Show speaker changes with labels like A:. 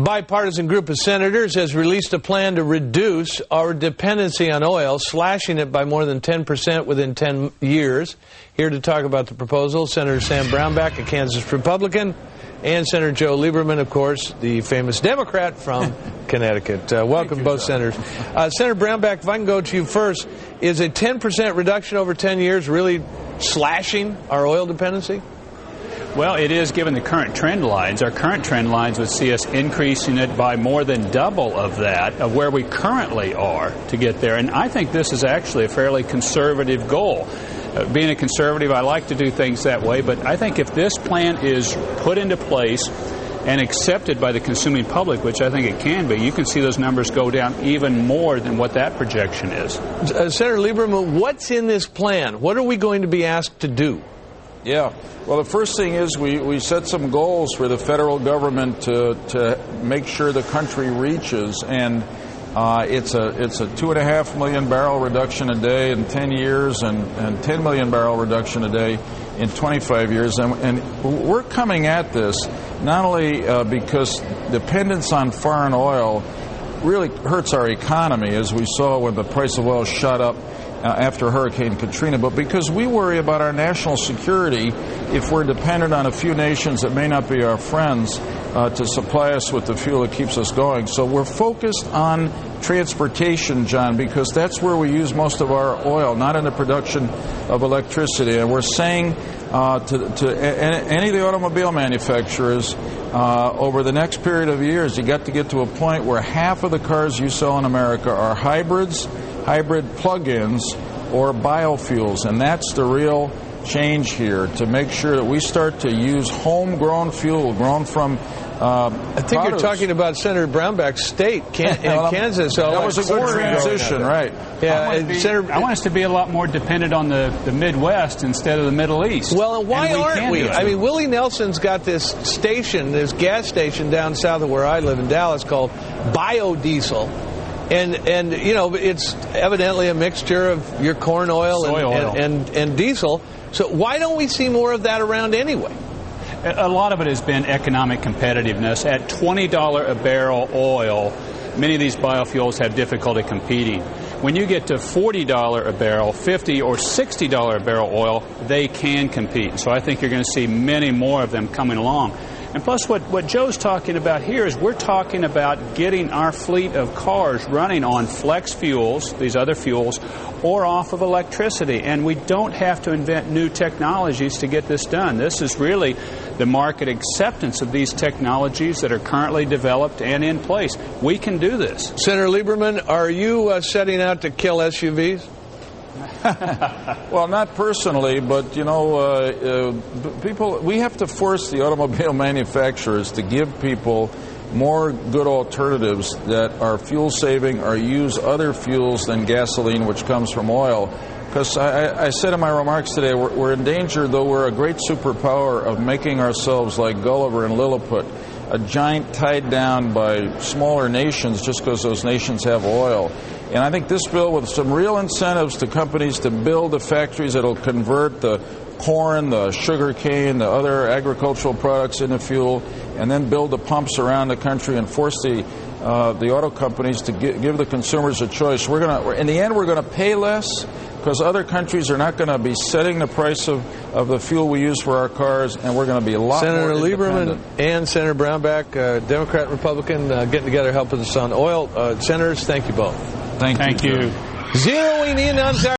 A: Bipartisan group of senators has released a plan to reduce our dependency on oil, slashing it by more than 10% within 10 years. Here to talk about the proposal, Senator Sam Brownback, a Kansas Republican, and Senator Joe Lieberman, of course, the famous Democrat from Connecticut. Welcome, both senators. Senator Brownback, if I can go to you first, is a 10% reduction over 10 years really slashing our oil dependency?
B: Well, it is, given the current trend lines. Our current trend lines would see us increasing it by more than double of that, of where we currently are to get there. And I think this is actually a fairly conservative goal. Being a conservative, I like to do things that way, but I think if this plan is put into place and accepted by the consuming public, which I think it can be, you can see those numbers go down even more than what that projection is.
A: Senator Lieberman, what's in this plan? What are we going to be asked to do?
C: Yeah. Well, the first thing is we set some goals for the federal government to make sure the country reaches, and it's a 2.5 million barrel reduction a day in 10 years and 10 million barrel reduction a day in 25 years. And we're coming at this not only because dependence on foreign oil really hurts our economy, as we saw when the price of oil shot up after Hurricane Katrina, but because we worry about our national security if we're dependent on a few nations that may not be our friends to supply us with the fuel that keeps us going. So we're focused on transportation, John, because that's where we use most of our oil, not in the production of electricity. And we're saying to any of the automobile manufacturers, over the next period of years, you got to get to a point where half of the cars you sell in America are hybrids, hybrid plug-ins, or biofuels. And that's the real change here, to make sure that we start to use homegrown fuel grown from
A: I think you're talking about Senator Brownback's state, Kansas. So
C: that was a good transition, right?
B: Yeah, I want us to be a lot more dependent on the Midwest instead of the Middle East.
A: Well, and why aren't we? I mean, Willie Nelson's got this station, this gas station down south of where I live in Dallas called biodiesel. And you know, it's evidently a mixture of your corn oil and diesel. So why don't we see more of that around anyway?
B: A lot of it has been economic competitiveness. At $20 a barrel oil, many of these biofuels have difficulty competing. When you get to $40 a barrel, $50 or $60 a barrel oil, they can compete. So I think you're going to see many more of them coming along. And plus, what Joe's talking about here is we're talking about getting our fleet of cars running on flex fuels, these other fuels, or off of electricity. And we don't have to invent new technologies to get this done. This is really the market acceptance of these technologies that are currently developed and in place. We can do this.
A: Senator Lieberman, are you setting out to kill SUVs?
C: Well, not personally, but, you know, we have to force the automobile manufacturers to give people more good alternatives that are fuel-saving or use other fuels than gasoline, which comes from oil. Because I said in my remarks today, we're in danger, though we're a great superpower, of making ourselves like Gulliver and Lilliput, a giant tied down by smaller nations just because those nations have oil. And I think this bill, with some real incentives to companies to build the factories that will convert the corn, the sugar cane, the other agricultural products into fuel, and then build the pumps around the country and force the auto companies to give the consumers a choice. In the end, we're going to pay less because other countries are not going to be setting the price of the fuel we use for our cars, and we're going to be a lot
A: Senator
C: more
A: Lieberman and Senator Brownback, Democrat, Republican, getting together helping us on oil. Senators, thank you both.
C: Thank you.
A: Zeroing in on